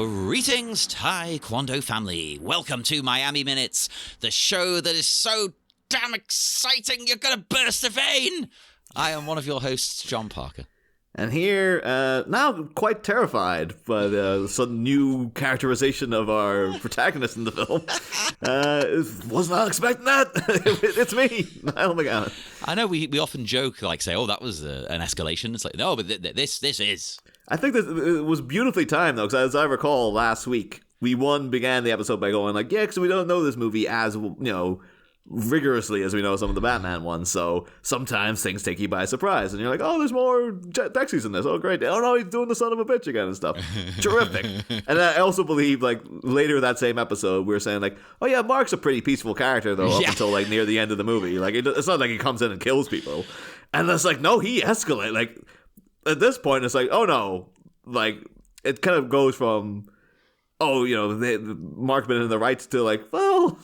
Greetings, Taekwondo family. Welcome to Miami Minutes, the show that is so damn exciting you're going to burst a vein. I am one of your hosts, John Parker. And here, now quite terrified by the sudden new characterization of our protagonist in the film. Was not expecting that. It's me. Oh my god. I know we often joke, like say, oh, that was an escalation. It's like, no, but this is. I think that it was beautifully timed, though, because as I recall last week, we began the episode by going like, yeah, because we don't know this movie as, rigorously as we know some of the Batman ones, so sometimes things take you by surprise, and you're like, oh, there's more taxis in this, oh great, oh no, he's doing the son of a bitch again and stuff. Terrific. And I also believe, like, later that same episode, we were saying like, oh yeah, Mark's a pretty peaceful character though, up until like near the end of the movie. Like, it's not like he comes in and kills people, and it's like, no, he escalates. Like, at this point, it's like, oh no, like, it kind of goes from, oh, Mark's been in the rights to like, well,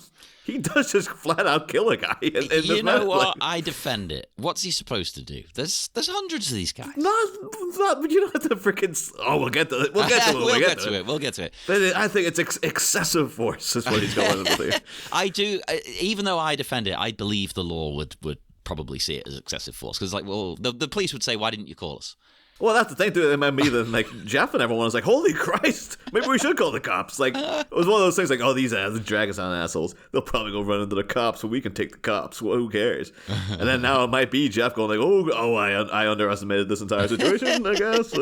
he does just flat out kill a guy. You know what? Like, I defend it. What's he supposed to do? There's hundreds of these guys. Not, but you don't have to freaking. Oh, we'll get to it. We'll get to it. We'll get to it. But I think it's excessive force is what he's going with here. I do. Even though I defend it, I believe the law would probably see it as excessive force, because like, well, the police would say, why didn't you call us? Well, that's the thing, too. It might be that, like, Jeff and everyone was like, holy Christ, maybe we should call the cops. Like, it was one of those things like, oh, these drag us on assholes. They'll probably go run into the cops, so we can take the cops. Well, who cares? And then now it might be Jeff going like, I underestimated this entire situation, I guess.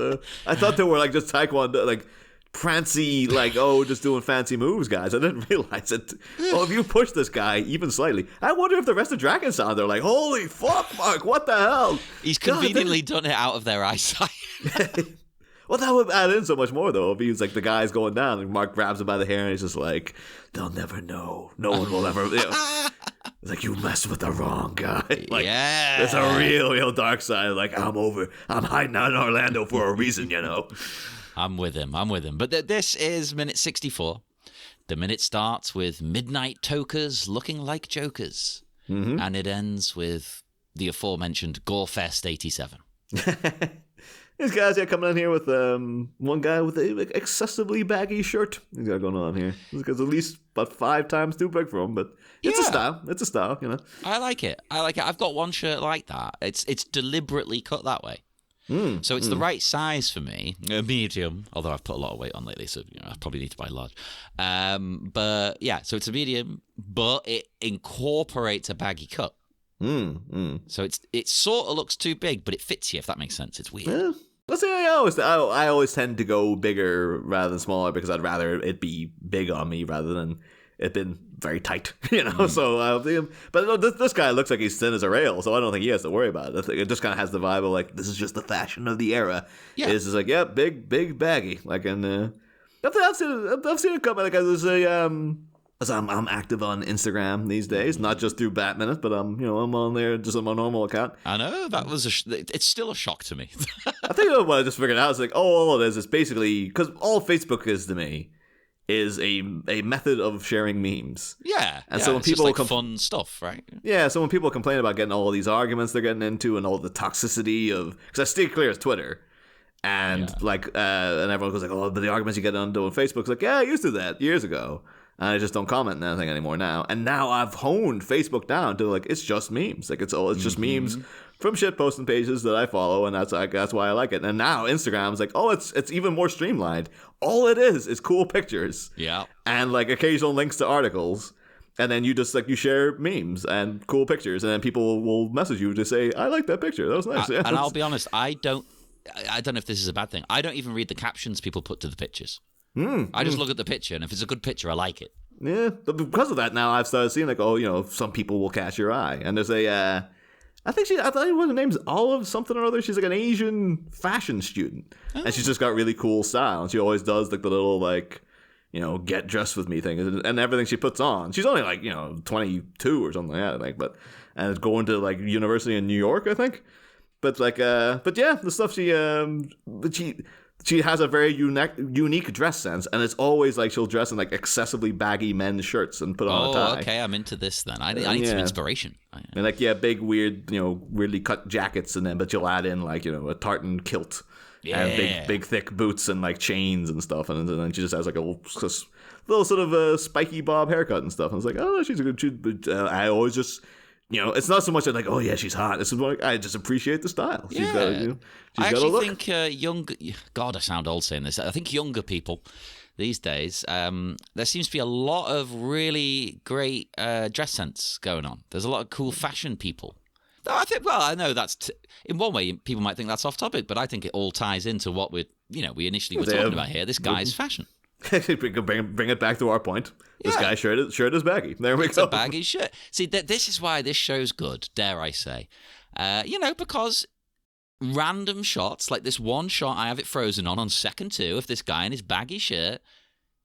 I thought they were, like, just Taekwondo, like, prancy, like, oh, just doing fancy moves, guys. I didn't realize it. Oh, if you push this guy even slightly, I wonder if the rest of Dragon Sound, they're like, holy fuck, Mark, what the hell? He's conveniently done it out of their eyesight. Well, that would add in so much more, though, if he's like, the guy's going down, and Mark grabs him by the hair, and he's just like, they'll never know. No one will ever. It's like, you messed with the wrong guy. Like, yeah. There's a real dark side. Like, I'm hiding out in Orlando for a reason, I'm with him. But this is minute 64. The minute starts with midnight tokers looking like jokers. Mm-hmm. And it ends with the aforementioned Gorefest 87. These guys coming in here with one guy with an excessively baggy shirt. He's got going on here. This guy's at least about 5 times too big for him, but it's a style. It's a style, I like it. I've got one shirt like that. It's deliberately cut that way. So it's the right size for me, medium, although I've put a lot of weight on lately, so I probably need to buy large. But yeah, so it's a medium, but it incorporates a baggy cut. So it sort of looks too big, but it fits you, if that makes sense. It's weird. Yeah. Let's say I always tend to go bigger rather than smaller, because I'd rather it be big on me rather than it been very tight, So, but this guy looks like he's thin as a rail, so I don't think he has to worry about it. It just kind of has the vibe of like, this is just the fashion of the era. Yeah, it's just like, yeah, big baggy. Like, and I've seen a couple. Like, there's I'm active on Instagram these days, not just through Bat Minute, but I'm on there just on my normal account. I know that was it's still a shock to me. I think what I just figured out is like, all it is basically, because all Facebook is to me is a method of sharing memes. Yeah. And so when people just like fun stuff, right? Yeah, so when people complain about getting all these arguments they're getting into and all the toxicity of, because I stay clear as Twitter, and and everyone goes like, oh, but the arguments you get on Facebook's like, yeah, I used to do that years ago. And I just don't comment on anything anymore now. And now I've honed Facebook down to like, it's just memes. Like, it's just memes from shit posting pages that I follow, and that's why I like it. And now Instagram's like, oh, it's even more streamlined. All it is cool pictures. Yeah. And like occasional links to articles. And then you just like, you share memes and cool pictures, and then people will message you to say, I like that picture. That was nice. And I'll be honest, I don't know if this is a bad thing. I don't even read the captions people put to the pictures. I just look at the picture, and if it's a good picture, I like it. Yeah, but because of that, now I've started seeing like, oh, some people will catch your eye. And there's I thought her name's Olive something or other. She's like an Asian fashion student, and she's just got really cool style. And she always does like the little like, get dressed with me thing, and everything she puts on. She's only like 22 or something like that, I think, and it's going to like university in New York, I think. But like, but yeah, the stuff she she has a very unique dress sense, and it's always like she'll dress in like excessively baggy men's shirts and put on a tie. Okay, I'm into this then. I need some inspiration. And like big weird, weirdly cut jackets, but you'll add in like a tartan kilt, and big thick boots and like chains and stuff, and then she just has like a little sort of a spiky bob haircut and stuff. And it's like, oh, she's a good. But I always just. It's not so much like, oh yeah, she's hot. It's more like I just appreciate the style. She's got, she's I got a look. think God, I sound old saying this. I think younger people these days, there seems to be a lot of really great dress sense going on. There's a lot of cool fashion people. I think. Well, I know that's in one way people might think that's off topic, but I think it all ties into what we initially were talking about here. This guy's fashion. bring it back to our point. This guy's shirt is baggy. There we go. It's a baggy shirt. See, this is why this show's good, dare I say. Because random shots, like this one shot I have it frozen on second 2 of this guy in his baggy shirt,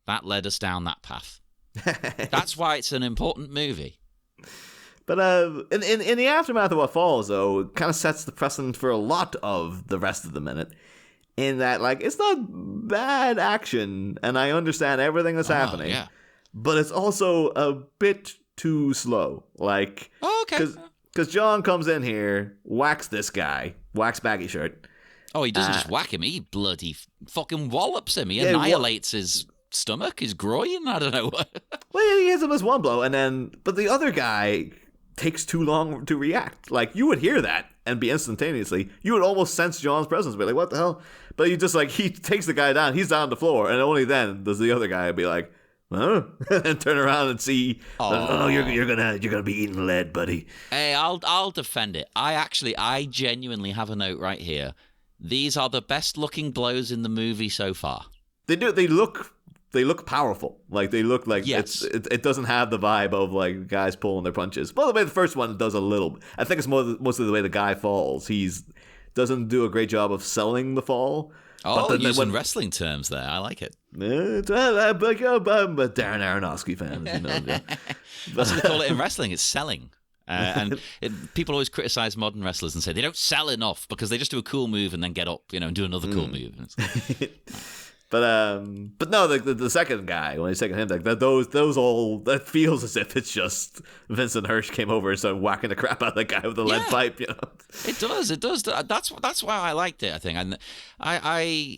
that led us down that path. That's why it's an important movie. But in the aftermath of what follows, though, it kind of sets the precedent for a lot of the rest of the minute. In that, like, it's not bad action, and I understand everything that's happening. Yeah. But it's also a bit too slow. Like, okay. Because John comes in here, whacks this guy, whacks baggy shirt. Oh, he doesn't just whack him, he bloody fucking wallops him. He annihilates his stomach, his groin, I don't know. Well, he hits him as one blow, but the other guy takes too long to react. Like, you would hear that and be instantaneously. You would almost sense John's presence, be like, what the hell? But you just, like, he takes the guy down, he's down on the floor, and only then does the other guy be like, huh? And turn around and see, oh, you're gonna be eating lead, buddy. Hey, I'll defend it. I genuinely have a note right here. These are the best looking blows in the movie so far. They look powerful. Like, they look like it doesn't have the vibe of like guys pulling their punches. By the way, the first one does a little. I think it's mostly the way the guy falls. He's doesn't do a great job of selling the fall. Oh, using wrestling terms there. I like it. I'm a Darren Aronofsky fan, as you know. That's what they call it in wrestling. It's selling. People always criticize modern wrestlers and say they don't sell enough because they just do a cool move and then get up, and do another cool move. But no, the second guy, when he's taking him, like those all, that feels as if it's just Vincent Hirsch came over and started whacking the crap out of the guy with the lead pipe. It does. That's why I liked it. I think, and I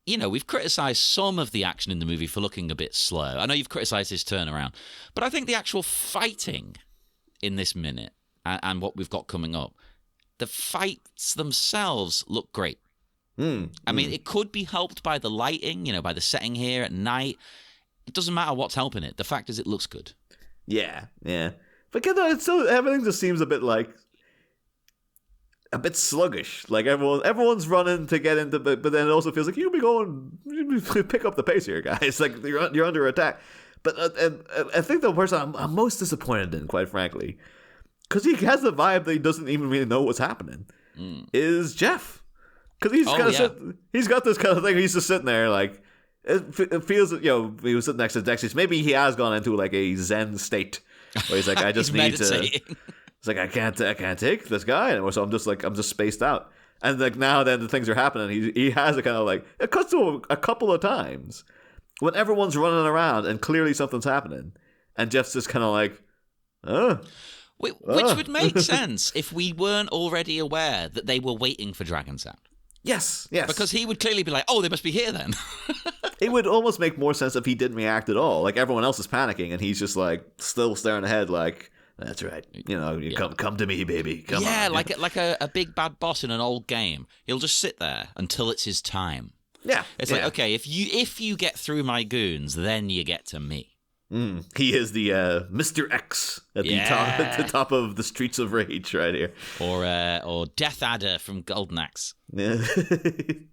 we've criticized some of the action in the movie for looking a bit slow. I know you've criticized his turnaround, but I think the actual fighting in this minute and what we've got coming up, the fights themselves look great. I mean, it could be helped by the lighting, by the setting here at night. It doesn't matter what's helping it. The fact is, it looks good. Yeah. But it's still, everything just seems a bit sluggish. Like everyone's running to get into, but then it also feels like you pick up the pace here, guys. Like you're under attack. But I think the person I'm most disappointed in, quite frankly, because he has the vibe that he doesn't even really know what's happening, is Jeff. Because he's got this kind of thing. He's just sitting there, like it feels. He was sitting next to Dexter. Maybe he has gone into like a Zen state where he's like, I just need to. It's like I can't take this guy anymore. So I'm just spaced out. And like now, then the things are happening. He has a kind of like it cuts to a couple of times when everyone's running around and clearly something's happening, and Jeff's just kind of like, which would make sense if we weren't already aware that they were waiting for Dragon Sound. Yes. Because he would clearly be like, oh, they must be here then. It would almost make more sense if he didn't react at all. Like, everyone else is panicking, and he's just, like, still staring ahead like, that's right. Come to me, baby. Come on. Yeah, like a big bad boss in an old game. He'll just sit there until it's his time. Yeah. It's like, okay, if you get through my goons, then you get to me. He is the Mr. X at the top of the Streets of Rage right here. Or Death Adder from Golden Axe. Yeah. And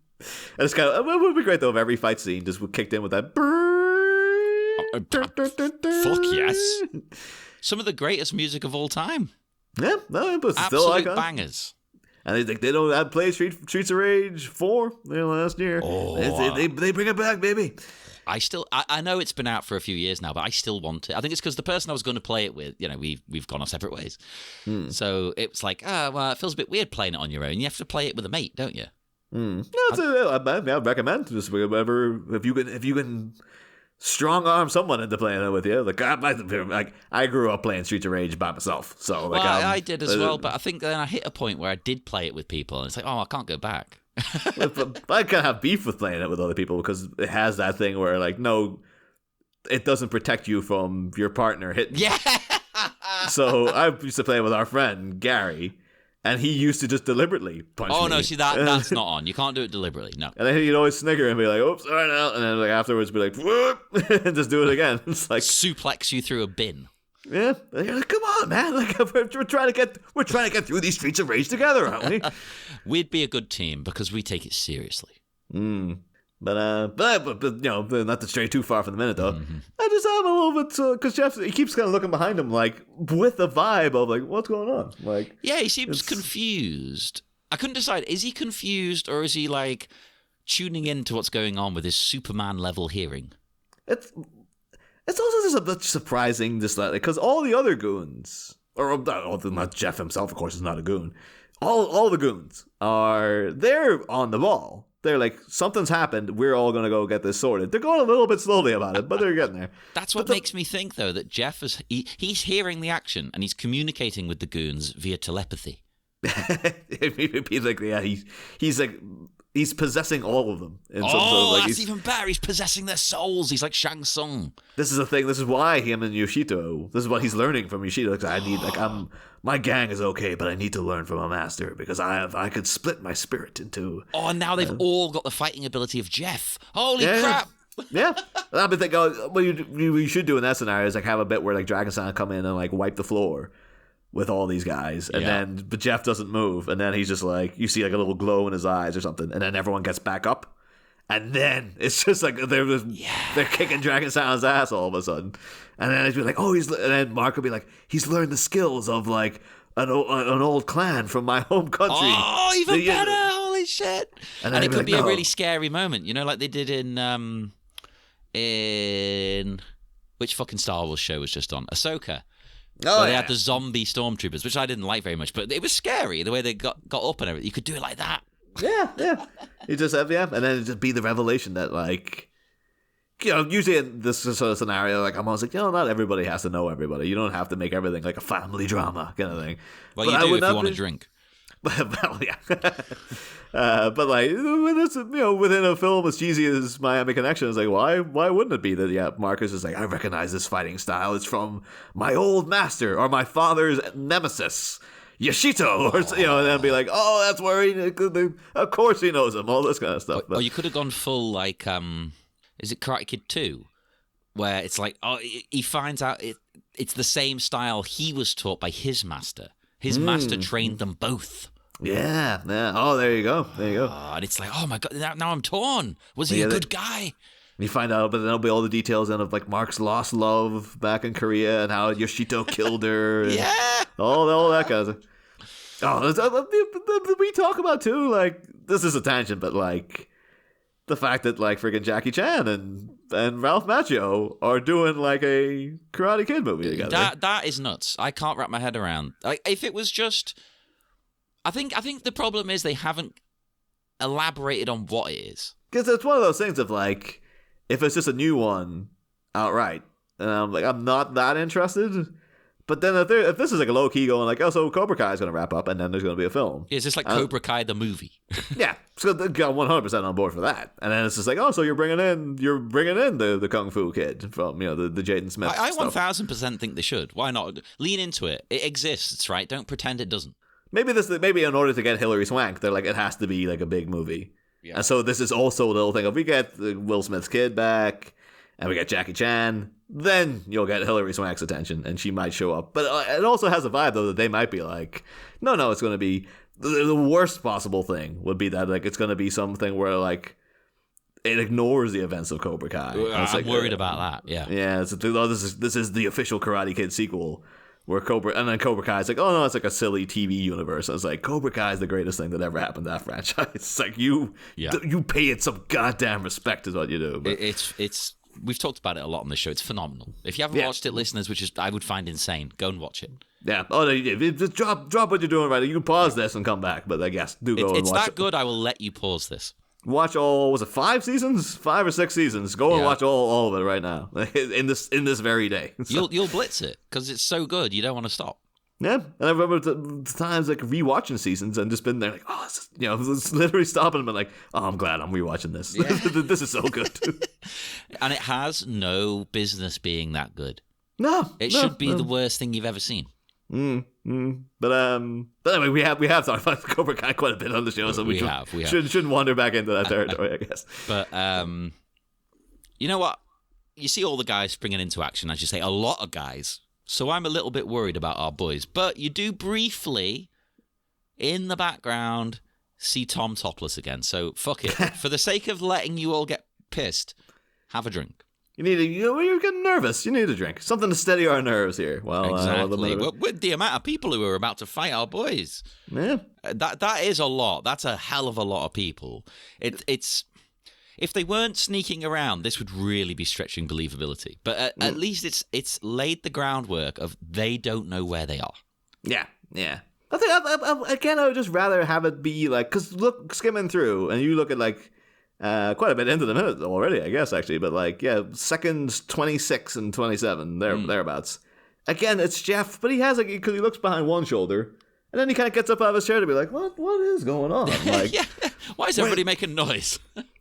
it's kind of, it would be great though if every fight scene just kicked in with that. Fuck yes. Some of the greatest music of all time. Yeah, no, but absolute still iconic. Bangers. And they don't play Streets of Rage 4 last year. Oh, they bring it back, baby. I know it's been out for a few years now, but I still want it. I think it's because the person I was going to play it with, we've gone our separate ways. So it's like, well, it feels a bit weird playing it on your own. You have to play it with a mate, don't you? No, I'd recommend just whatever if you can strong arm someone into playing it with you. Like I grew up playing Streets of Rage by myself, so like I did as well. But I think then I hit a point where I did play it with people, and it's like, oh, I can't go back. But I kind of have beef with playing it with other people because it has that thing where like no, it doesn't protect you from your partner hitting. Yeah. So I used to play with our friend Gary. And he used to just deliberately punch me. Oh, no, see, that's not on. You can't do it deliberately, no. And then he'd always snigger and be like, oops, all right now. And then like afterwards be like, whoop, and just do it again. It's like... suplex you through a bin. Yeah. And you're like, come on, man. Like, we're trying to get through these Streets of Rage together, aren't we? We'd be a good team because we take it seriously. But you know, not to stray too far from the minute though. I just am a little bit because Jeff he keeps kind of looking behind him like with the vibe of like what's going on. Like yeah, he seems confused. I couldn't decide, is he confused or is he like tuning into what's going on with his Superman level hearing? It's also just a bit surprising just that because all the other goons or not Jeff himself of course is not a goon. All the goons they're on the ball. They're like, something's happened. We're all going to go get this sorted. They're going a little bit slowly about it, but they're getting there. That's what makes me think, though, that Jeff he's hearing the action and he's communicating with the goons via telepathy. He's possessing all of them. That's even better. He's possessing their souls. He's like Shang Tsung. This is the thing. This is why him and Yoshito. This is what he's learning from Yoshito. My gang is okay, but I need to learn from a master because I could split my spirit into. Oh, and now they've all got the fighting ability of Jeff. Holy crap! Yeah, and I've been thinking, what you should do in that scenario is like have a bit where like Dragon-san come in and like wipe the floor with all these guys, and but Jeff doesn't move, and then he's just like you see like a little glow in his eyes or something, and then everyone gets back up, and then it's just like they're kicking Dragon-san's ass all of a sudden, and then it'd be like and then Mark will be like he's learned the skills of like an old clan from my home country. Oh, even better! Holy shit! And it could be a really scary moment, you know, like they did in which fucking Star Wars show was just on? Ahsoka. They had the zombie stormtroopers, which I didn't like very much, but it was scary the way they got up and everything. You could do it like that. Yeah. You just have and then it'd just be the revelation that like, you know, usually in this sort of scenario, like I'm always like, you know, not everybody has to know everybody. You don't have to make everything like a family drama kind of thing. Well, but you do if you want to drink. Well, yeah. But like when it's, you know, within a film as cheesy as Miami Connection, it's like why wouldn't it be that Marcus is like I recognize this fighting style. It's from my old master or my father's nemesis, Yoshito, or you know, and then be like, oh, that's where of course he knows him. All this kind of stuff. Or you could have gone full like is it Karate Kid 2, where it's like he finds out it's the same style he was taught by his master. His master trained them both. Yeah. Oh, there you go. And it's like, oh my God, now I'm torn. Was he a good guy? You find out, but then there'll be all the details of like Mark's lost love back in Korea and how Yoshito killed her. And all that kind of stuff. Oh, we talk about too, like, this is a tangent, but like, the fact that like freaking Jackie Chan and Ralph Macchio are doing like a Karate Kid movie together. That is nuts. I can't wrap my head around. Like, if it was just, I think the problem is they haven't elaborated on what it is. Because it's one of those things of like, if it's just a new one outright, and I'm like, I'm not that interested. But then if this is like a low key going like, oh, so Cobra Kai is going to wrap up, and then there's going to be a film. Is this like Cobra Kai the movie? Yeah, so they got 100% on board for that. And then it's just like, oh, so you're bringing in the Kung Fu Kid from, you know, the Jaden Smith. I 1000% think they should. Why not lean into it? It exists, right? Don't pretend it doesn't. Maybe in order to get Hilary Swank, they're like, it has to be like a big movie. Yeah. And so this is also the little thing of we get Will Smith's kid back, and we get Jackie Chan. Then you'll get Hilary Swank's attention, and she might show up. But it also has a vibe, though, that they might be like, no, it's going to be... The worst possible thing would be that like it's going to be something where like it ignores the events of Cobra Kai. I'm worried about that, yeah. Yeah, this is the official Karate Kid sequel, where Cobra Kai is like, oh, no, it's like a silly TV universe. I was like, Cobra Kai is the greatest thing that ever happened to that franchise. It's like, you pay it some goddamn respect is what you do. But we've talked about it a lot on this show. It's phenomenal. If you haven't watched it, listeners, which is I would find insane, go and watch it. Yeah. Oh, just drop what you're doing right. You can pause this and come back, but I guess do go and watch it. It's that good, I will let you pause this. Watch all, was it 5 seasons? 5 or 6 seasons. Go and watch all of it right now. in this very day. So. You'll blitz it, because it's so good, you don't want to stop. Yeah, and I remember the times like rewatching seasons and just been there like, oh, it's literally stopping and been like, oh, I'm glad I'm rewatching this. Yeah. This is so good. And it has no business being that good. No, it should be the worst thing you've ever seen. But anyway, we have talked about Cobra Kai quite a bit on the show, so we shouldn't wander back into that territory, I guess. But you know what? You see all the guys springing into action, as you say, a lot of guys. So I'm a little bit worried about our boys. But you do briefly, in the background, see Tom topless again. So fuck it. For the sake of letting you all get pissed, have a drink. You're getting nervous. You need a drink. Something to steady our nerves here. Well, exactly. With the amount of people who are about to fight our boys. Yeah. That is a lot. That's a hell of a lot of people. It's... If they weren't sneaking around, this would really be stretching believability. But at least it's laid the groundwork of they don't know where they are. Yeah. I think, again, I would just rather have it be like... Because look, skimming through, and you look at like... quite a bit into the minute already, I guess, actually. But like, seconds 26 and 27, thereabouts. Again, it's Jeff, but he has like... Because he looks behind one shoulder... And then he kind of gets up out of his chair to be like, what is going on? Like, yeah. Why is everybody making noise?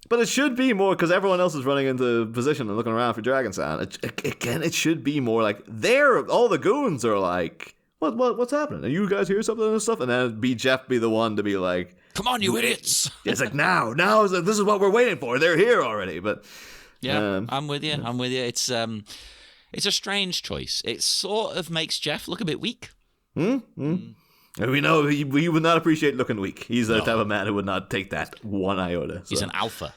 But it should be more, because everyone else is running into position and looking around for Dragon Sound. It should be more like, all the goons are like, what's happening? Are you guys hear something and stuff? And then Jeff be the one to be like, come on, you idiots. It's like, now this is what we're waiting for. They're here already. But yeah, I'm with you. It's a strange choice. It sort of makes Jeff look a bit weak. We know he would not appreciate looking weak. He's the type of man who would not take that one iota. So. He's an alpha.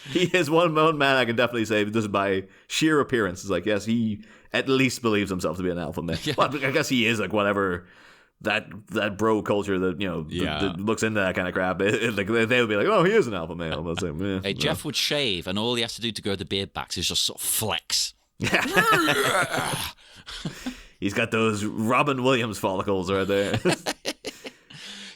He is one man I can definitely say, just by sheer appearance. It's like, yes, he at least believes himself to be an alpha man. Yeah. Well, I guess he is like whatever that bro culture that, that looks into that kind of crap. Like they would be like, oh, he is an alpha male. Like, yeah, hey, Jeff would shave, and all he has to do to grow the beard back is just sort of flex. He's got those Robin Williams follicles right there.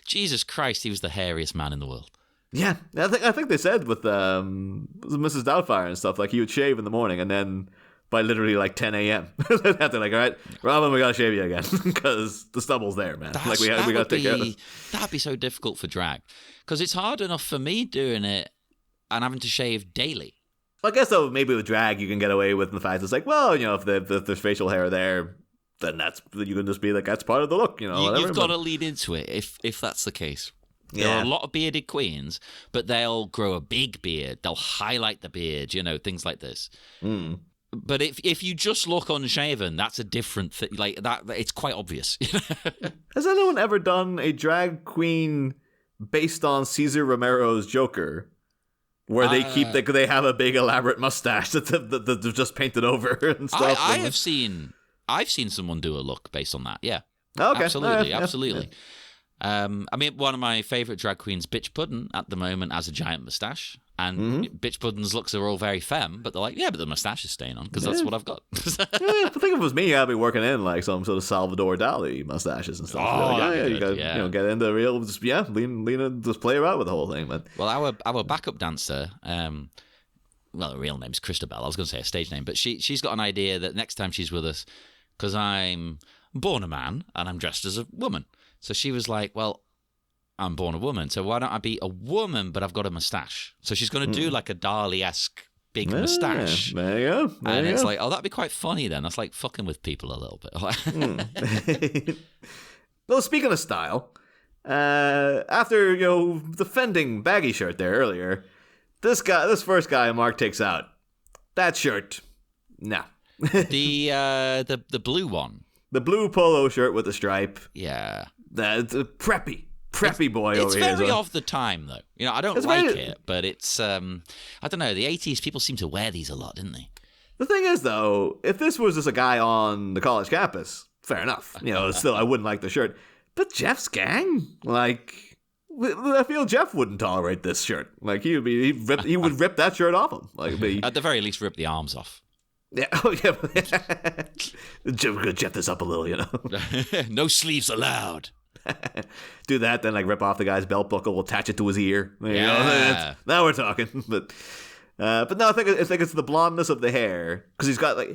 Jesus Christ, he was the hairiest man in the world. Yeah, I think they said with Mrs. Doubtfire and stuff, like he would shave in the morning, and then by literally like 10 a.m. they're like, all right, Robin, we gotta shave you again because the stubble's there, man. Like we gotta take care of it. That'd be so difficult for drag because it's hard enough for me doing it and having to shave daily. I guess though, maybe with drag you can get away with the fact it's like, well, if there's facial hair there, then you can just be like, that's part of the look, whatever. You've got to lead into it if that's the case. There are a lot of bearded queens, but they'll grow a big beard. They'll highlight the beard, things like this. But if you just look unshaven, that's a different thing. Like that, it's quite obvious. Has anyone ever done a drag queen based on Cesar Romero's Joker? Where they have a big elaborate mustache that they've just painted over and stuff. I've seen someone do a look based on that. Yeah. Okay. Absolutely. One of my favorite drag queens, Bitch Puddin', at the moment has a giant mustache, and Bitch Puddin's looks are all very femme, but they're like, yeah, but the mustache is staying on because that's what I've got. I think if it was me, I'd be working in like some sort of Salvador Dali mustaches and stuff. You gotta, get into the real, just lean and just play around with the whole thing, man. Well, our backup dancer, her real name's Christabel. I was going to say a stage name, but she's got an idea that next time she's with us, because I'm born a man and I'm dressed as a woman. So she was like, well, I'm born a woman, so why don't I be a woman, but I've got a mustache? So she's going to do like a Dali-esque big mustache. There you go. It's like, oh, that'd be quite funny then. That's like fucking with people a little bit. Well, speaking of style, after, defending Baggy Shirt there earlier, this first guy Mark takes out, that shirt, no. The blue one. The blue polo shirt with the stripe. Yeah. That's a preppy boy over here. It's very of the time, though. I don't like it, but it's, I don't know, the 80s, people seem to wear these a lot, didn't they? The thing is, though, if this was just a guy on the college campus, fair enough. Still, I wouldn't like the shirt. But Jeff's gang? Like, I feel Jeff wouldn't tolerate this shirt. Like, he would rip that shirt off him. Like, at the very least, rip the arms off. Yeah. Oh, yeah. We're gonna jet this up a little, No sleeves allowed. Do that, then like rip off the guy's belt buckle, attach it to his ear. Now we're talking. But no, I think it's the blondness of the hair, because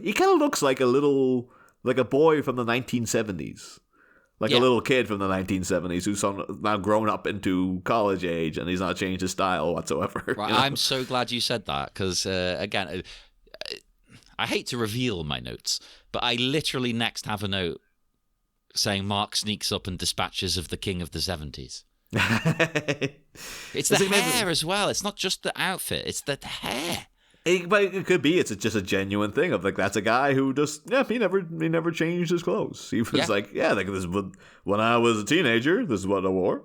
he kind of looks like a boy from the 1970s. Like a little kid from the 1970s who's now grown up into college age, and he's not changed his style whatsoever. Right, I'm so glad you said that, because, again, I hate to reveal my notes, but I literally next have a note saying Mark sneaks up and dispatches of the king of the 70s. It's the hair as well. It's not just the outfit, it's the hair. But it could be it's just a genuine thing of like, that's a guy who just he never changed his clothes. He was like this is when I was a teenager, this is what I wore,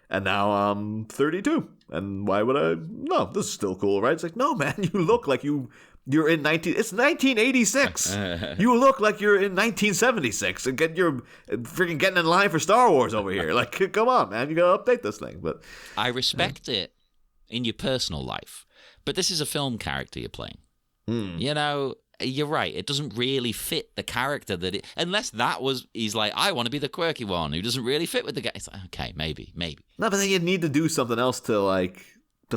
and now I'm 32, and why would I? No, this is still cool, right? It's like, no, man, you look like you're in it's 1986. You look like you're in 1976, and you're freaking getting in line for Star Wars over here. Like, come on, man, you gotta update this thing. But I respect it in your personal life. But this is a film character you're playing. You're right. It doesn't really fit the character unless he's like, I want to be the quirky one who doesn't really fit with the guy. It's like, okay, maybe. No, but then you need to do something else to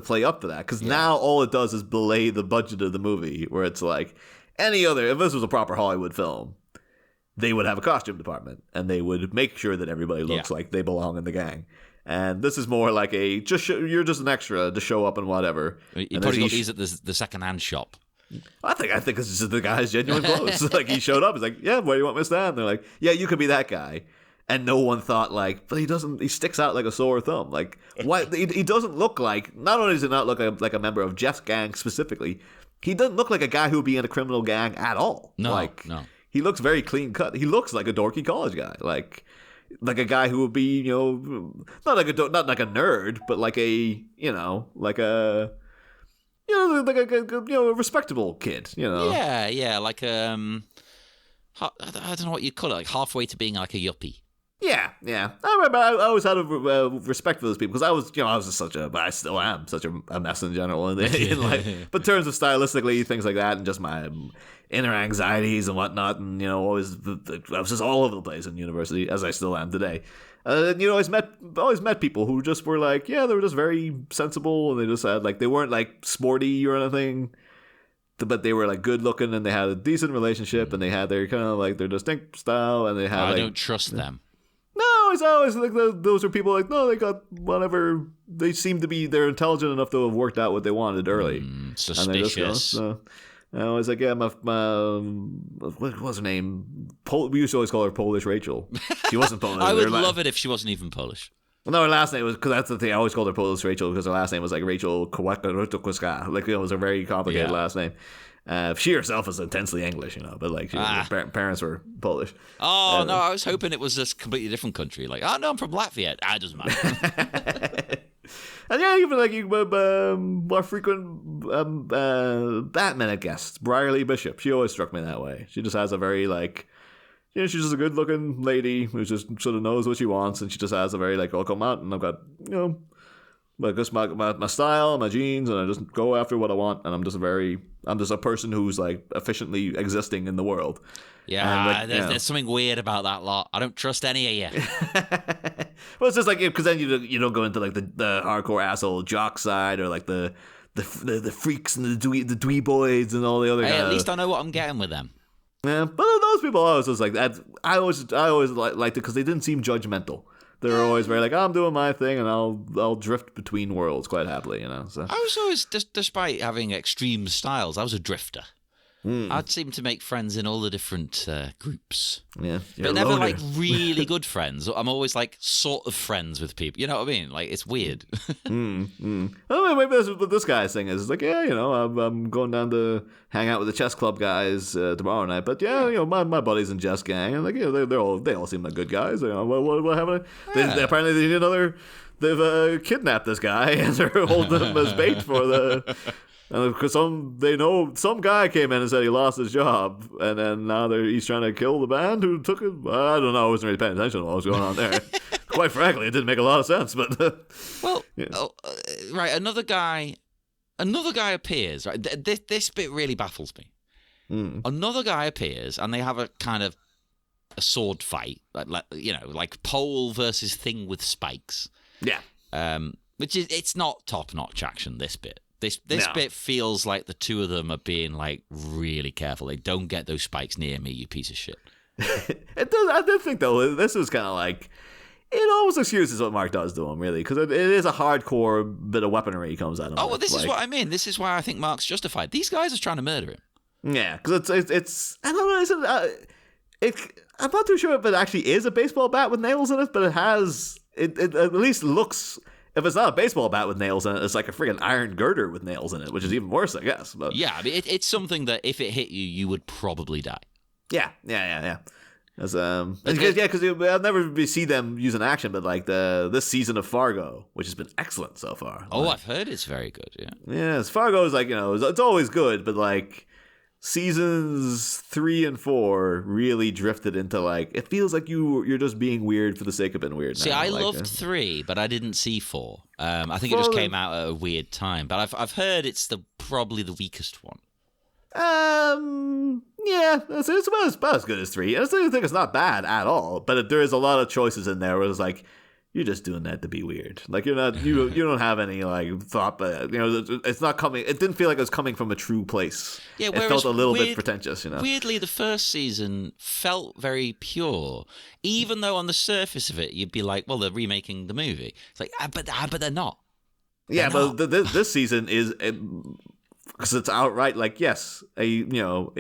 play up to that. Because now all it does is belay the budget of the movie, where it's like if this was a proper Hollywood film, they would have a costume department and they would make sure that everybody looks like they belong in the gang. And this is more like you're just an extra to show up and whatever. You probably got these at the second-hand shop. I think this is the guy's genuine clothes. Like, he showed up. He's like, yeah, where do you want me to stand? They're like, yeah, you could be that guy. And no one thought but he sticks out like a sore thumb. Like, why? He doesn't look like, not only does he not look like a member of Jeff's gang specifically, he doesn't look like a guy who would be in a criminal gang at all. No. He looks very clean cut. He looks like a dorky college guy. Like a guy who would be, not like a nerd, but like a respectable kid, Yeah, like I don't know what you call it, like halfway to being like a yuppie. Yeah. I remember I always had a respect for those people, because I was just I still am such a mess in general in life. But in terms of stylistically, things like that, and just my inner anxieties and whatnot, and I was just all over the place in university, as I still am today. Always met people who just were like, they were just very sensible, and they just had they weren't like sporty or anything, but they were like good looking, and they had a decent relationship, and they had their kind of like their distinct style, and they had I don't trust them. No, it's always like those are people like, no, they got whatever. They seem to be, they're intelligent enough to have worked out what they wanted early. Suspicious. I was like, yeah, what was her name? We used to always call her Polish Rachel. She wasn't Polish. I would love it if she wasn't even Polish. Well, no, her last name was, because that's the thing, I always called her Polish Rachel, because her last name was like Rachel Kowalska. Like, it was a very complicated last name. She herself was intensely English, but her parents were Polish. Oh, no, I was hoping it was a completely different country. Like, oh, no, I'm from Latvia. It doesn't matter. And even more frequent Batman guests, Brierly Bishop. She always struck me that way. She just has a very she's just a good-looking lady who just sort of knows what she wants, and she just has a very I'll come out and I've got just my style, my jeans, and I just go after what I want, and I'm just a person who's efficiently existing in the world. Yeah, there's something weird about that lot. I don't trust any of you. Well, it's just because then you don't go into the hardcore asshole jock side, or the freaks and the dweeboids and all the other. Hey, at least I know what I'm getting with them. Yeah, but those people always was like that. I always liked it because they didn't seem judgmental. They were always very I'm doing my thing, and I'll drift between worlds quite happily, So I was always, despite having extreme styles, I was a drifter. I'd seem to make friends in all the different groups. Yeah, but never really good friends. I'm always sort of friends with people. You know what I mean? It's weird. I don't know, maybe that's what this guy's thing is. It's I'm going down to hang out with the chess club guys tomorrow night. But my buddies in chess gang, and they all seem like good guys. What happened? Apparently they need another. They've kidnapped this guy and they're holding him as bait for the. Because they know some guy came in and said he lost his job, and then now he's trying to kill the band who took it. I don't know. I wasn't really paying attention to what was going on there. Quite frankly, it didn't make a lot of sense. But right, another guy appears. Right, this bit really baffles me. Another guy appears, and they have a kind of a sword fight, like pole versus thing with spikes. Yeah. Which is, it's not top-notch action, this bit. This bit feels like the two of them are being, like, really careful. They don't get those spikes near me, you piece of shit. It does. I did think, though, this was kind of like... It almost excuses what Mark does to him, really, because it is a hardcore bit of weaponry he comes at him. Oh, well, this is what I mean. This is why I think Mark's justified. These guys are trying to murder him. Yeah, because it's I don't know. I'm not too sure if it actually is a baseball bat with nails in it, but it at least looks... If it's not a baseball bat with nails in it, it's like a freaking iron girder with nails in it, which is even worse, I guess. But yeah, I mean, it's something that if it hit you, you would probably die. Yeah. Because I'll never see them use an action, but like this season of Fargo, which has been excellent so far. Oh, I've heard it's very good. Yeah. Yes, Fargo is like, it's always good, but like seasons 3 and 4 really drifted into like, it feels like you're just being weird for the sake of being weird. See, now. I loved 3, but I didn't see 4. I think it just came out at a weird time, but I've heard it's probably the weakest one. Yeah, it's about as good as 3. I still think it's not bad at all, but there is a lot of choices in there where it's like, you're just doing that to be weird. Like you don't have any like thought, but it's not coming. It didn't feel like it was coming from a true place. Yeah, it felt a little bit pretentious. Weirdly, the first season felt very pure, even though on the surface of it, you'd be like, well, they're remaking the movie. It's like, but they're not. Yeah, but this season is. Because it's outright like, yes, a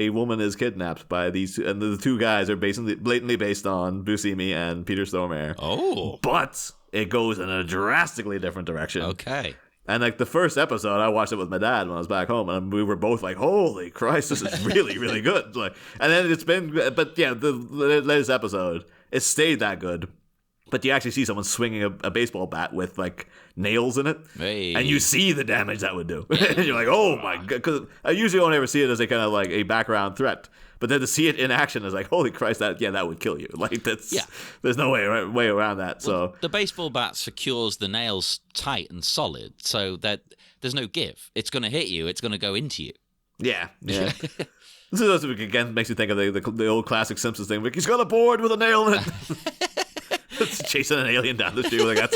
woman is kidnapped by these, and the two guys are blatantly based on Buscemi and Peter Stormare. Oh, but it goes in a drastically different direction. Okay. And like the first episode, I watched it with my dad when I was back home, and we were both like, "Holy Christ, this is really, really good!" Like, and then it's been, but yeah, the latest episode, it stayed that good. But you actually see someone swinging a baseball bat with like nails in it, and you see the damage that would do. And you're like, "Oh my god!" Because I usually don't ever see it as a kind of like a background threat, but then to see it in action is like, "Holy Christ! That would kill you." Like there's no way around that. So the baseball bat secures the nails tight and solid, so that there's no give. It's going to hit you. It's going to go into you. Yeah. This is again makes you think of the old classic Simpsons thing. Like he's got a board with a nail in it. It's chasing an alien down the street. Like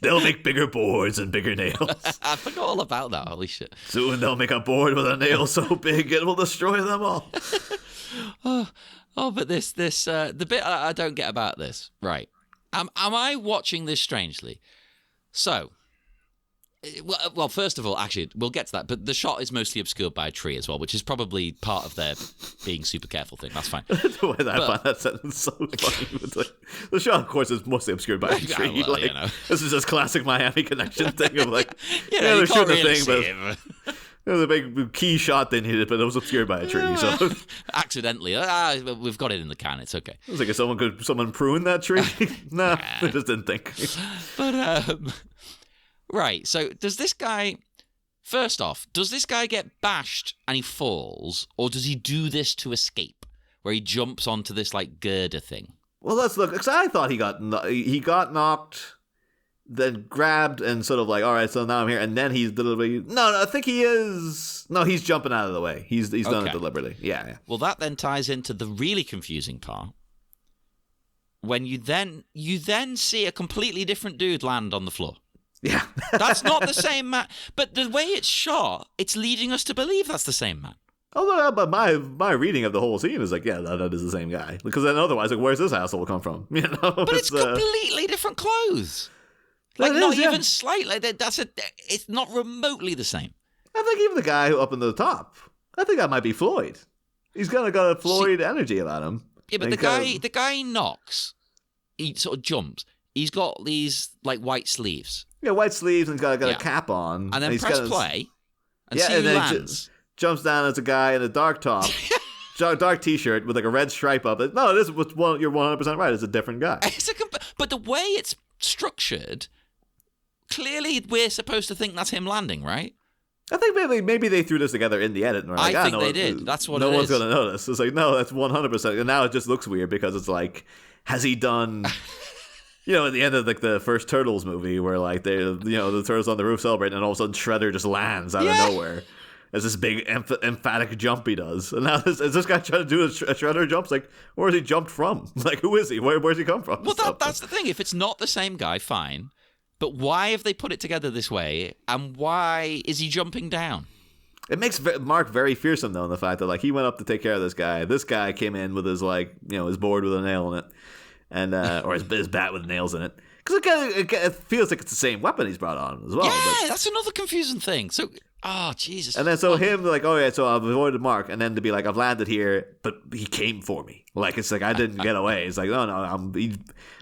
they'll make bigger boards and bigger nails. I forgot all about that. Holy shit! Soon they'll make a board with a nail so big it will destroy them all. But this the bit I don't get about this. Right? Am I watching this strangely? So. Well, first of all, actually, we'll get to that, but the shot is mostly obscured by a tree as well, which is probably part of their being super careful thing. That's fine. I find that sentence so funny. The shot, of course, is mostly obscured by a tree. This is just classic Miami Connection thing of like, they're shooting a thing, but there's a big key shot they needed, but it was obscured by a tree. So accidentally, we've got it in the can. It's okay. It was like if someone prune that tree. Nah, they just didn't think. But right, so does this guy get bashed and he falls, or does he do this to escape, where he jumps onto this, like, girder thing? Well, let's look, because I thought he got knocked, then grabbed, and sort of like, all right, so now I'm here, and then he's deliberately... No, I think he is... No, he's jumping out of the way. He's done it deliberately. Yeah. Well, that then ties into the really confusing part, when you then see a completely different dude land on the floor. Yeah. That's not the same man. But the way it's shot, it's leading us to believe that's the same man. Oh, but my reading of the whole scene is like, yeah, that is the same guy. Because then otherwise, like, where's this asshole come from? But it's completely different clothes. Like, not even slightly. It's not remotely the same. I think even the guy up in the top, I think that might be Floyd. He's kind of got a Floyd energy about him. Yeah, but the guy knocks, he sort of jumps. He's got these, like, white sleeves. Yeah, white sleeves, and he's got a cap on. And then press play and see who lands. Jumps down as a guy in a dark top, dark t-shirt with like a red stripe up it. No, you're 100% right. It's a different guy. But the way it's structured, clearly we're supposed to think that's him landing, right? I think maybe they threw this together in the edit. And I think they did. That's what it is. No one's going to notice. It's like, no, that's 100%. And now it just looks weird because it's like, has he done... at the end of like the first Turtles movie where like the turtles on the roof celebrating and all of a sudden Shredder just lands out of nowhere. as this big emphatic jump he does. And now is this guy trying to do a shredder jump? It's like, where has he jumped from? Like, who is he? Where's he come from? Well, that's the thing. If it's not the same guy, fine. But why have they put it together this way? And why is he jumping down? It makes Mark very fearsome, though, in the fact that, like, he went up to take care of this guy. This guy came in with his, like, his board with a nail in it. And, or his bat with nails in it. Because it feels like it's the same weapon he's brought on as well. Yeah, that's another confusing thing. So, Jesus. And then so him like, oh yeah, so I've avoided Mark, and then to be like, I've landed here, but he came for me. Like it's like I didn't get away. It's like, no,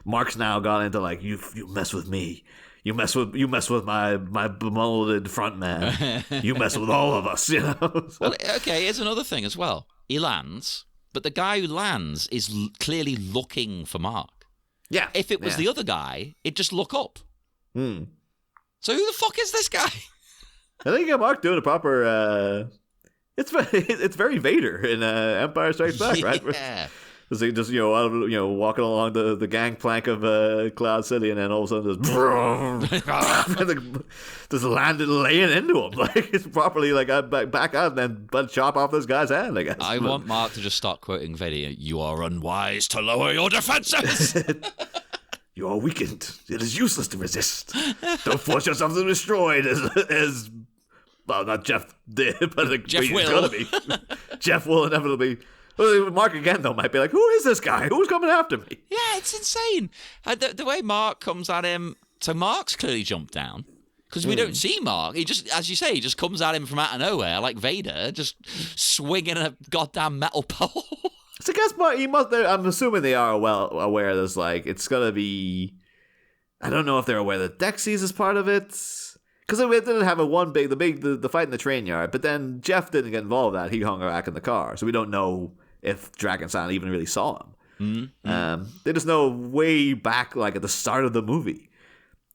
Mark's now gone into like you mess with me. You mess with my bemolded front man. You mess with all of us, So. Well, okay, here's another thing as well. He lands, but the guy who lands is clearly looking for Mark. Yeah. If it was the other guy, it'd just look up. So who the fuck is this guy? I think Mark doing a proper. It's very Vader in Empire Strikes Back, right? Yeah. Because he just walking along the gangplank of Cloud City, and then all of a sudden just landed laying into him like it's properly like back out and then chop off this guy's hand. I guess. I want Mark to just start quoting Vader. You are unwise to lower your defenses. You are weakened. It is useless to resist. Don't force yourself to be destroyed as well, not Jeff did, but Jeff will. Gonna be. Jeff will inevitably. Well, Mark again, though, might be like, who is this guy? Who's coming after me? Yeah, it's insane. The way Mark comes at him. So Mark's clearly jumped down because we don't see Mark. He just, as you say, he just comes at him from out of nowhere like Vader, just swinging a goddamn metal pole. So I guess he must. I'm assuming they are well aware of this. Like, it's gonna be. I don't know if they're aware that Dexys is part of it, because we didn't have the fight in the train yard. But then Jeff didn't get involved in that. He hung back in the car, so we don't know if Dragonstein even really saw him. They just know way back, like at the start of the movie,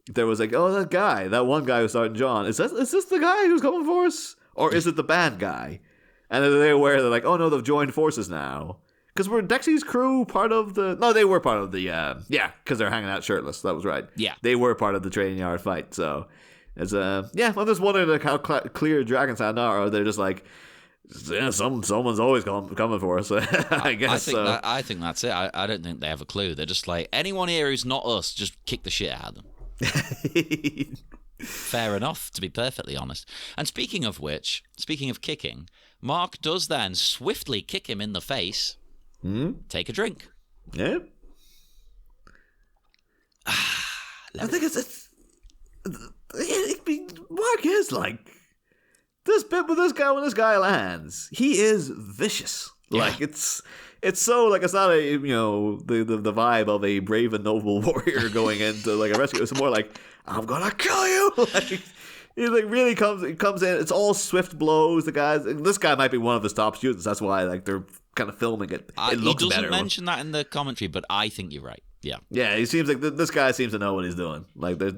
there was like, oh, that one guy who's starting John. Is this the guy who's coming for us, or is it the bad guy? And then they're aware they're like, oh no, they've joined forces now. Because were Dexy's crew part of the... No, they were part of the... yeah, because they're hanging out shirtless. That was right. Yeah. They were part of the training yard fight. So, it's yeah, I'm just wondering like, how clear Dragonstein are. Or they're just like, yeah, someone's always coming for us. I guess so. I think that's it. I don't think they have a clue. They're just like, anyone here who's not us, just kick the shit out of them. Fair enough, to be perfectly honest. And speaking of kicking, Mark does then swiftly kick him in the face. Take a drink. Yeah. I think Mark is like this bit with this guy when this guy lands. He is vicious. Yeah. Like it's so like it's not a the vibe of a brave and noble warrior going into like a rescue. It's more like I'm gonna kill you. Like he like really comes in. It's all swift blows. This guy might be one of his top students. That's why like they're kind of filming it. It looks better. He doesn't mention that in the commentary, but I think you're right. Yeah. Yeah, he seems like this guy seems to know what he's doing. Like and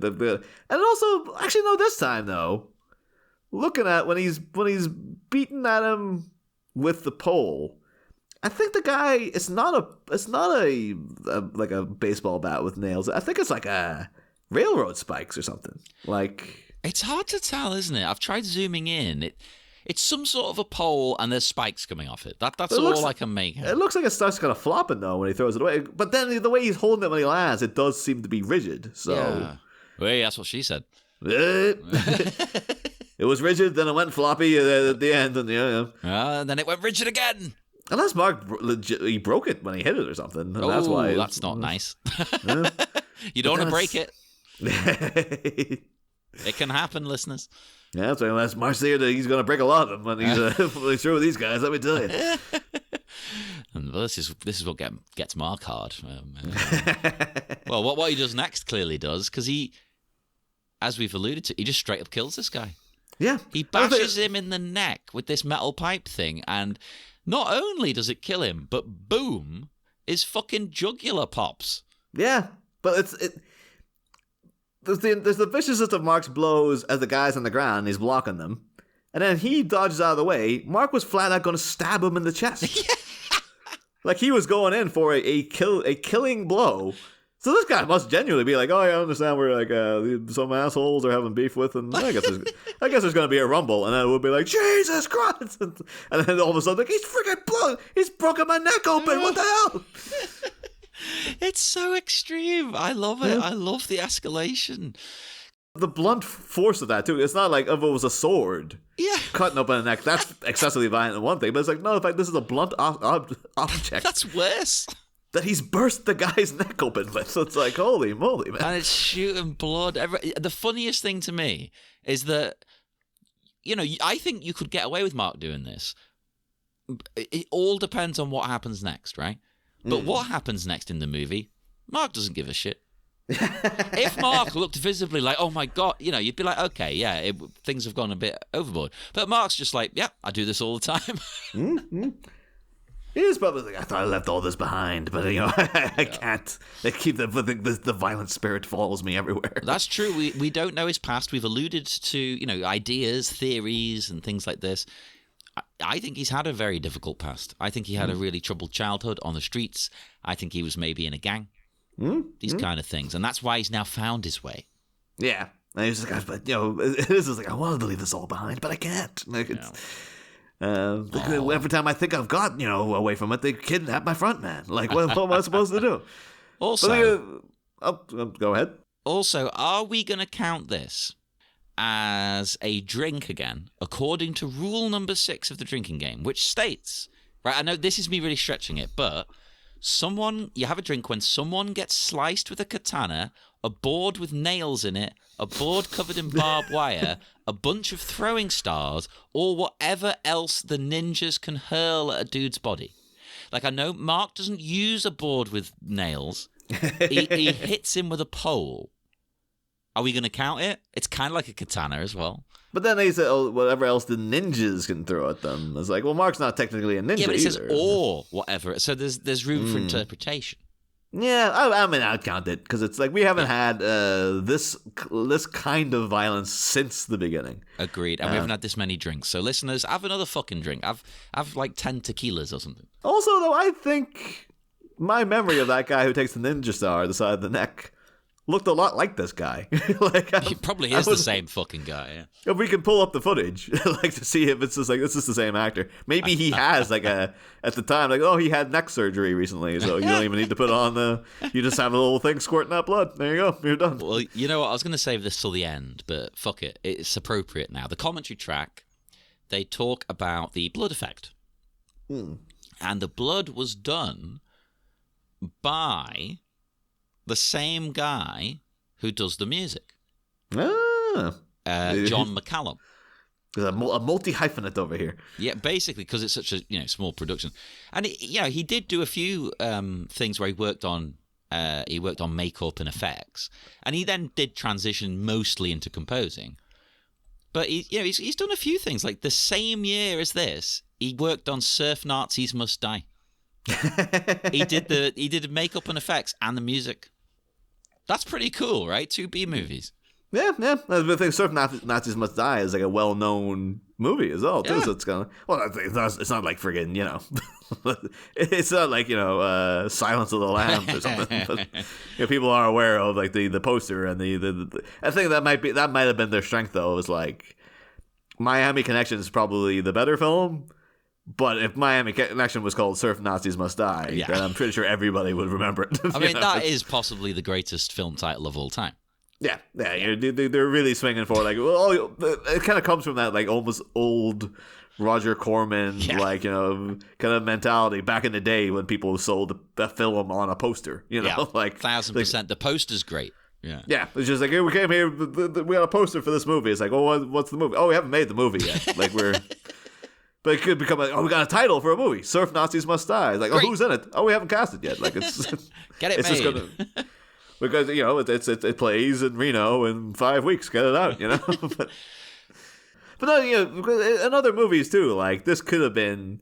also actually no, this time though, looking at when he's beating at him with the pole, I think the guy it's not a like a baseball bat with nails. I think it's like a railroad spikes or something. Like it's hard to tell, isn't it? I've tried zooming in. It's some sort of a pole, and there's spikes coming off it. That's all I can make. It looks like it starts kind of flopping, though, when he throws it away. But then the way he's holding it when he lands, it does seem to be rigid. So, yeah. Well, that's what she said. It was rigid, then it went floppy at the end, and and then it went rigid again. Unless Mark he broke it when he hit it or something. And that's why. That's not nice. You don't want to break it. It can happen, listeners. Yeah, so unless Mark's here, he's going to break a lot of them when he's through with these guys. Let me tell you. And this is what gets Mark hard. Well, what he does next clearly does, because he, as we've alluded to, he just straight up kills this guy. Yeah, he bashes him in the neck with this metal pipe thing, and not only does it kill him, but boom, his fucking jugular pops. Yeah, but There's the viciousness of Mark's blows as the guy's on the ground and he's blocking them. And then he dodges out of the way. Mark was flat out going to stab him in the chest. Like he was going in for a killing blow. So this guy must genuinely be like, oh, yeah, I understand we're like some assholes are having beef with, and I guess there's going to be a rumble, and then we'll be like, Jesus Christ, and then all of a sudden, like, he's freaking blood, he's broken my neck open, what the hell? It's so extreme. I love it. I love the escalation. The blunt force of that too. It's not like if it was a sword, cutting up a neck. That's excessively violent in one thing, but it's like no, in fact, this is a blunt object. That's worse. That he's burst the guy's neck open with. So it's like, holy moly, man. And it's shooting blood. The funniest thing to me is that, I think you could get away with Mark doing this. It all depends on what happens next, right? But what happens next in the movie, Mark doesn't give a shit. If Mark looked visibly like, oh my God, you'd be like, okay, yeah, things have gone a bit overboard. But Mark's just like, yeah, I do this all the time. Mm-hmm. He is probably like, I thought I left all this behind, but I can't. They keep the violent spirit follows me everywhere. That's true. We don't know his past. We've alluded to ideas, theories, and things like this. I think he's had a very difficult past. I think he had a really troubled childhood on the streets. I think he was maybe in a gang. These kind of things, and that's why he's now found his way. Yeah, and he's like, but it is like I wanted to leave this all behind, but I can't. Like it's. Every time I think I've got, away from it, they kidnap my front man. Like, what am I supposed to do? Also, go ahead. Also, are we going to count this as a drink again, according to rule number 6 of the drinking game, which states, right, I know this is me really stretching it, but you have a drink when someone gets sliced with a katana, a board with nails in it, a board covered in barbed wire, a bunch of throwing stars, or whatever else the ninjas can hurl at a dude's body. Like, I know Mark doesn't use a board with nails. He hits him with a pole. Are we going to count it? It's kind of like a katana as well. But then they say, oh, whatever else the ninjas can throw at them. It's like, well, Mark's not technically a ninja Yeah, but it either. says or whatever. So there's room for interpretation. Yeah, I mean, I'd count it because it's like we haven't had this kind of violence since the beginning. Agreed, and we haven't had this many drinks. So listeners, have another fucking drink. Have like 10 tequilas or something. Also, though, I think my memory of that guy who takes the ninja star to the side of the neck looked a lot like this guy. He probably is the same fucking guy. Yeah. If we can pull up the footage, like to see if it's just like this is the same actor. Maybe he has like at the time, like he had neck surgery recently, so you don't even need to put on you just have a little thing squirting out blood. There you go, you're done. Well, you know what? I was going to save this till the end, but fuck it, it's appropriate now. The commentary track, they talk about the blood effect, and the blood was done by the same guy who does the music. John McCallum. There's a multi-hyphenate over here. Yeah, basically, because it's such a small production. And he did do a few things where he worked on makeup and effects. And he then did transition mostly into composing. But he's done a few things. Like the same year as this, he worked on Surf Nazis Must Die. He did makeup and effects and the music. That's pretty cool, right? 2 B movies. Yeah. The thing, Surf Nazis Must Die is like a well-known movie as well, too. Yeah. So it's kind of it's not like friggin', it's not like Silence of the Lambs or something. But people are aware of like the poster and the I think that might have been their strength though. Is like Miami Connection is probably the better film. But if Miami Connection was called Surf Nazis Must Die, then I'm pretty sure everybody would remember it. I mean, that is possibly the greatest film title of all time. Yeah. They're really swinging for like, it kind of comes from that like almost old Roger Corman, kind of mentality back in the day when people sold a film on a poster, like 1,000%. The poster's great. Yeah. It's just like, hey, we came here, we got a poster for this movie. It's like, oh, what's the movie? Oh, we haven't made the movie yet. Like But it could become like, we got a title for a movie. Surf Nazis Must Die. It's like, who's in it? Oh, we haven't cast it yet. Like, it's get it it's made. Just gonna, because it plays in Reno in 5 weeks. Get it out, but no, in other movies too. Like this could have been.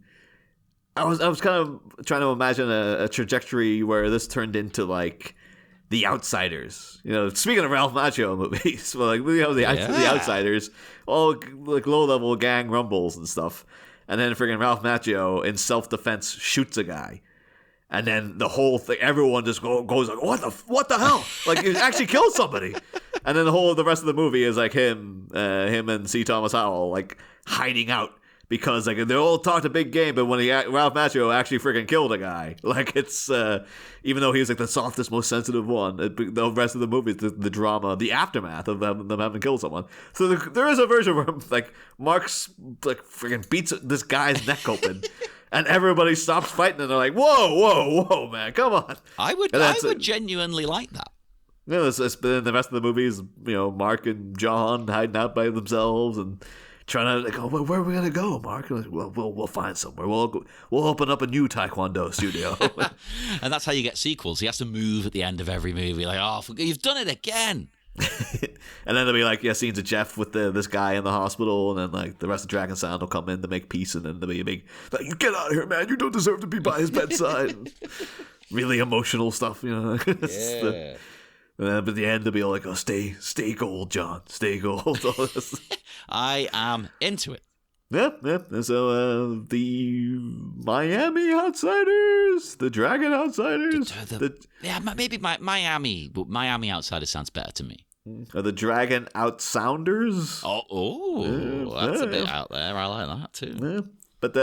I was kind of trying to imagine a trajectory where this turned into like The Outsiders. Speaking of Ralph Macchio movies, well, like The Outsiders, all like low level gang rumbles and stuff. And then friggin' Ralph Macchio in self-defense shoots a guy. And then the whole thing, everyone just goes like, what the hell? Like, he actually killed somebody. And then the rest of the movie is like him and C. Thomas Howell like hiding out because like they all talked a big game, but when Ralph Macchio actually freaking killed a guy, like it's even though he was like the softest, most sensitive one, the rest of the movie is the drama, the aftermath of them having killed someone. So there is a version where like Mark's like freaking beats this guy's neck open. And everybody stops fighting, and they're like, whoa, man, come on. I would genuinely like that. Yeah, then the rest of the movie is, Mark and John hiding out by themselves and trying to, like, oh, where are we going to go, Mark? Like, well, we'll find somewhere. We'll open up a new Taekwondo studio. And that's how you get sequels. He has to move at the end of every movie. Like, oh, you've done it again. And then there'll be like scenes of Jeff with this guy in the hospital, and then like the rest of Dragon Sound will come in to make peace, and then there'll be a big like, you get out of here, man, you don't deserve to be by his bedside. Really emotional stuff, Yeah. But at the end they'll be all like, oh, stay gold, John, stay gold. I am into it. Yeah. And so the Miami Outsiders, the Dragon Outsiders, maybe Miami Outsiders sounds better to me. Are the Dragon Outsounders? That's a bit out there. I like that too. Yeah. But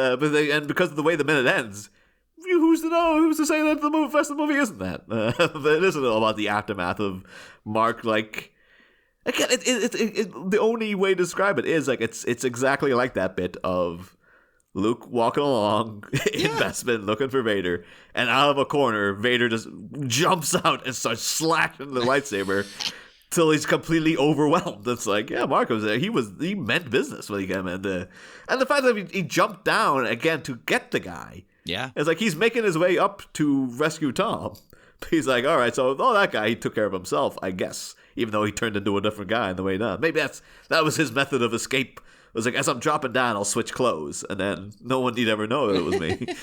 because of the way the minute ends, who's to know? Who's to say that the rest of the movie isn't that? It isn't all about the aftermath of Mark. Like, again, the only way to describe it is like it's exactly like that bit of Luke walking along in Bespin looking for Vader, and out of a corner, Vader just jumps out and starts slashing the lightsaber. Till he's completely overwhelmed. It's like, yeah, Mark was there. He meant business when he came in. And the fact that he jumped down again to get the guy. Yeah. It's like he's making his way up to rescue Tom. He's like, all right, so that guy, he took care of himself, I guess. Even though he turned into a different guy on the way down. Maybe that was his method of escape. It was like, as I'm dropping down, I'll switch clothes. And then no one need ever know that it was me.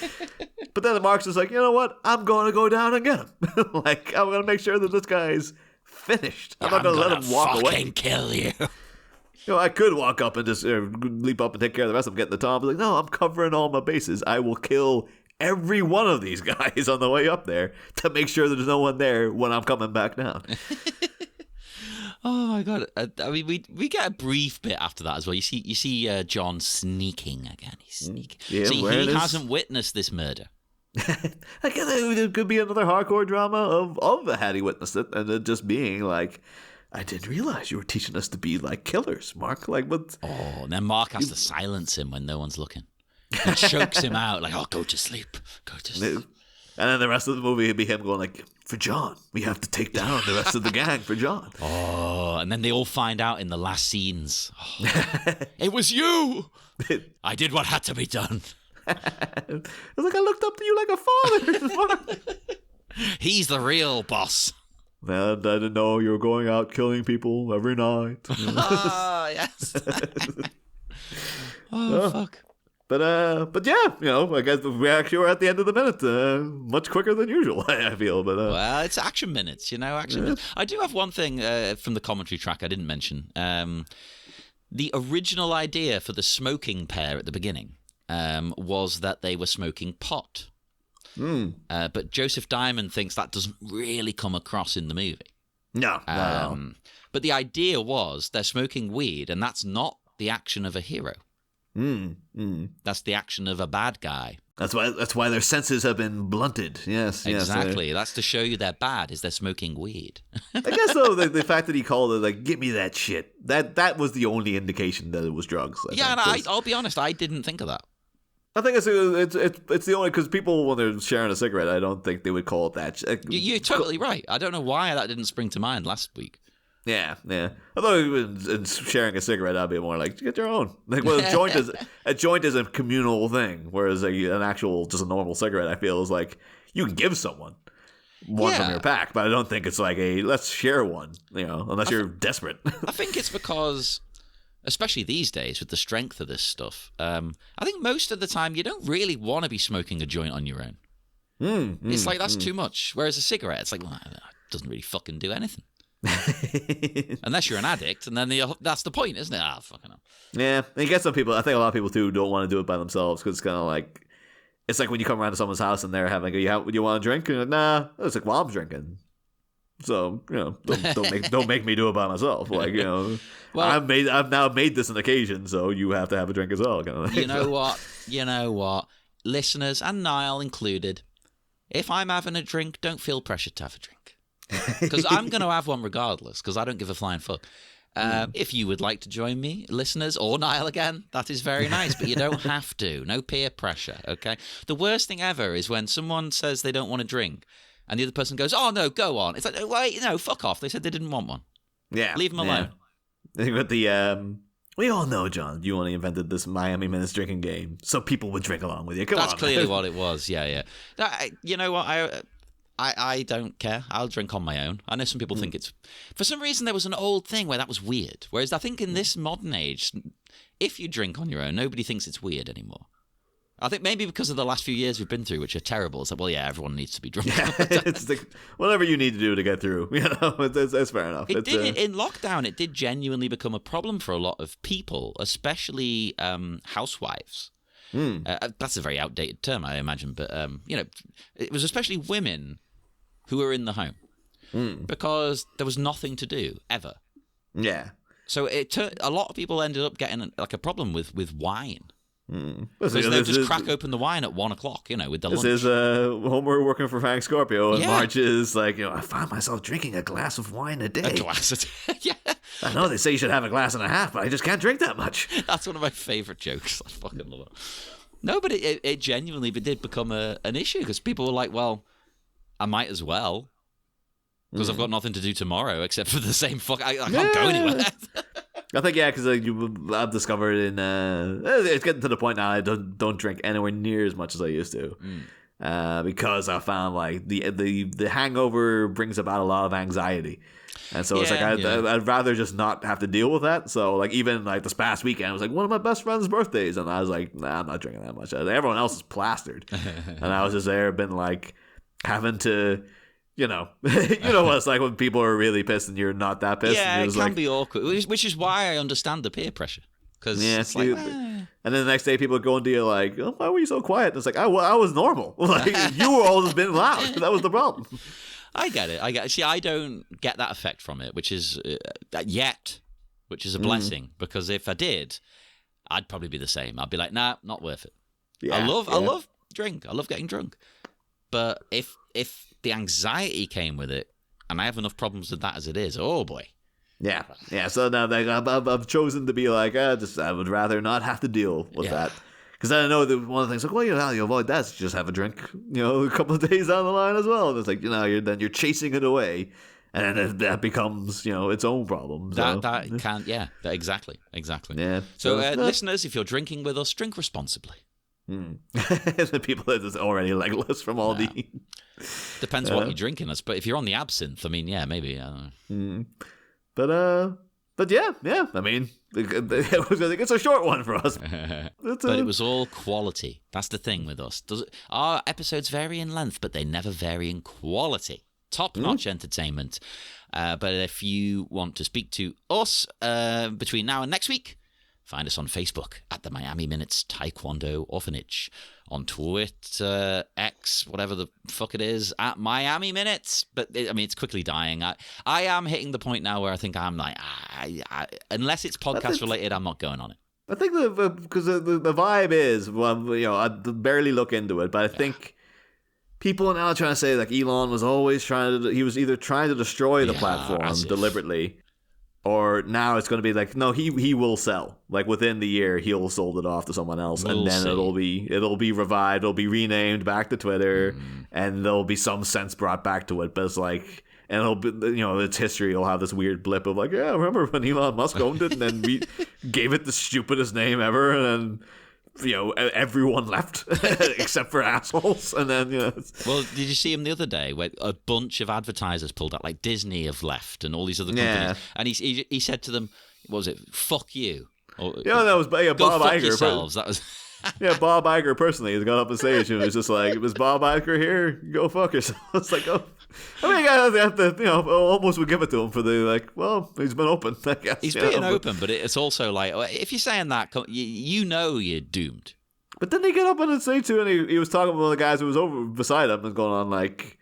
But then Mark's just like, you know what? I'm going to go down and get him. Like, I'm going to make sure that this guy's finished. I'm not going to let him walk away. Fucking kill you. I could walk up and just leap up and take care of the rest of them, getting the Tom. But like, no, I'm covering all my bases. I will kill every one of these guys on the way up there to make sure there's no one there when I'm coming back down. Oh my god! I mean, we get a brief bit after that as well. You see John sneaking again. He's sneaking. Yeah, he hasn't witnessed this murder. Again, it could be another hardcore drama of had he witnessed it, and it just being like, I didn't realize you were teaching us to be like killers, Mark. Like, what? Oh, and then Mark has to silence him when no one's looking. It chokes him out like, oh, go to sleep. And then the rest of the movie would be him going like, for John, we have to take down the rest of the gang for John. Oh, and then they all find out in the last scenes. Oh, it was you. I did what had to be done. It's like, I looked up to you like a father. He's the real boss. Man, I didn't know you were going out killing people every night. Ah, yes. Fuck. But yeah, I guess we actually were at the end of the minute, much quicker than usual. I feel, but well, it's action minutes, minutes. I do have one thing from the commentary track I didn't mention. The original idea for the smoking pair at the beginning was that they were smoking pot. But Joseph Diamond thinks that doesn't really come across in the movie. No. But the idea was they're smoking weed, and that's not the action of a hero. That's the action of a bad guy. That's why their senses have been blunted. Yes, exactly. That's to show you they're bad. Is they're smoking weed? I guess though the fact that he called it like, "Give me that shit," that was the only indication that it was drugs. I'll be honest. I didn't think of that. I think it's the only, because people, when they're sharing a cigarette, I don't think they would call it that. You're totally right. I don't know why that didn't spring to mind last week. Yeah. I thought in sharing a cigarette, I'd be more like, get your own. Like, well, a joint is a communal thing, whereas an actual, just a normal cigarette, I feel, is like, you can give someone one from your pack, but I don't think it's like let's share one, unless you're desperate. I think it's because, especially these days with the strength of this stuff, I think most of the time you don't really want to be smoking a joint on your own. It's like, that's too much. Whereas a cigarette, it's like, well, it doesn't really fucking do anything. Unless you're an addict, and then that's the point, isn't it? Fucking hell. Yeah, and you get some people, I think a lot of people too don't want to do it by themselves, because it's kind of like, it's like when you come around to someone's house and they're having, you want a drink? And you're like, nah. It's like, well, I'm drinking. So, don't make me do it by myself. Like, well, I've now made this an occasion, so you have to have a drink as well. Kind of thing. You know what? Listeners, and Niall included, if I'm having a drink, don't feel pressured to have a drink. Because I'm going to have one regardless, because I don't give a flying fuck. If you would like to join me, listeners, or Niall again, that is very nice, but you don't have to. No peer pressure, okay? The worst thing ever is when someone says they don't want to drink, and the other person goes, oh, no, go on. It's like, wait, no, fuck off. They said they didn't want one. Yeah. Leave them alone. I think with we all know, John, you only invented this Miami Minutes drinking game so people would drink along with you. Come on. That's clearly what it was, yeah. You know what, I don't care. I'll drink on my own. I know some people think it's... For some reason, there was an old thing where that was weird. Whereas I think in this modern age, if you drink on your own, nobody thinks it's weird anymore. I think maybe because of the last few years we've been through, which are terrible. It's like, well, yeah, everyone needs to be drunk. Yeah, it's like, whatever you need to do to get through. That's fair enough. In lockdown, it did genuinely become a problem for a lot of people, especially housewives. That's a very outdated term, I imagine. But, it was especially women who were in the home because there was nothing to do, ever. Yeah. So a lot of people ended up getting a problem with wine. Because they just crack open the wine at 1 o'clock, with the lunch. This is Homer working for Frank Scorpio, and Marge is like, I find myself drinking a glass of wine a day. A glass a day, yeah. I know they say you should have a glass and a half, but I just can't drink that much. That's one of my favourite jokes. I fucking love it. No, but it genuinely did become an issue because people were like, well, I might as well because I've got nothing to do tomorrow except for the same fuck. I can't go anywhere. I think, because I've discovered it's getting to the point now I don't drink anywhere near as much as I used to. Because I found like the hangover brings about a lot of anxiety. And so it's like I'd rather just not have to deal with that. So like even like this past weekend, it was like one of my best friend's birthdays, and I was like, nah, I'm not drinking that much. Everyone else is plastered, and I was just there, been like having to. You know what it's like when people are really pissed and you're not that pissed. Yeah, and it can be awkward, which is why I understand the peer pressure. Because it's like, and then the next day people are going to you like, oh, why were you so quiet? And it's like, I was normal. Like you were always been loud. That was the problem. I get it. See, I don't get that effect from it, which is which is a blessing. Because if I did, I'd probably be the same. I'd be like, nah, not worth it. Yeah, I love drink. I love getting drunk. But if the anxiety came with it, and I have enough problems with that as it is, oh boy. Yeah. So now I've chosen to be like, I would rather not have to deal with that. Because I know that one of the things like, well, how you avoid that is just have a drink, a couple of days down the line as well. And it's like, you're chasing it away, and then that becomes, its own problem. So. Exactly. Yeah. So listeners, if you're drinking with us, drink responsibly. The people that is already legless from all the depends what you're drinking us, but if you're on the absinthe, I mean, maybe. But yeah. I mean, it's a short one for us. But it was all quality. That's the thing with us. Our episodes vary in length, but they never vary in quality. Top-notch entertainment. But if you want to speak to us between now and next week, find us on Facebook at the Miami Minutes Taekwondo Orphanage. On Twitter, X, whatever the fuck it is, at Miami Minutes. But, it's quickly dying. I am hitting the point now where I think I'm like, unless it's podcast related, I'm not going on it. I think because the vibe is, I barely look into it, but I think people are now trying to say, like, Elon was always he was either trying to destroy the platform deliberately, or now it's going to be like, no, he will sell. Like within the year, he'll sold it off to someone else, and then it'll be revived, it'll be renamed back to Twitter, and there'll be some sense brought back to it. But it's like, and it'll be, its history will have this weird blip of like, yeah, remember when Elon Musk owned it, and then we gave it the stupidest name ever, and then everyone left except for assholes, and then Well, did you see him the other day where a bunch of advertisers pulled out, like Disney have left and all these other companies, and he said to them, what was it? Fuck you. Or, that was Bob Iger. Yourselves. That was. Bob Iger personally has got up on stage and was just like, "Was Bob Iger here? Go fuck yourself." It's like, oh. I mean, you have to, almost would give it to him for the, like, well, he's been open, I guess. He's being open, but it's also like, if you're saying that, you're doomed. But then they get up on the stage too, and he was talking with one of the guys who was over beside him and going on like,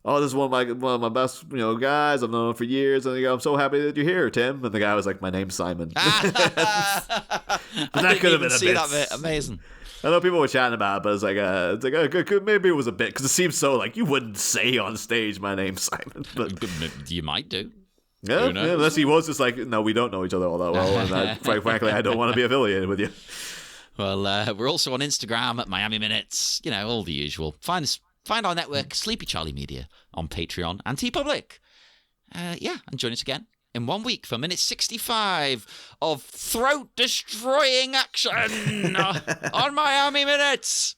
"Oh, this is one of my best guys. I've known him for years." And they go, "I'm so happy that you're here, Tim." And the guy was like, "My name's Simon." But that could have been a bit. That bit. Amazing. I know people were chatting about it, but it's like maybe it was a bit because it seems so like you wouldn't say on stage, "My name's Simon," but you might do. Yeah, unless he was just like, "No, we don't know each other all that well," and quite frankly, I don't want to be affiliated with you. Well, we're also on Instagram at Miami Minutes. All the usual. Find our network, Sleepy Charlie Media, on Patreon and TeePublic. And join us again in 1 week for minute 65 of throat-destroying action on Miami Minutes.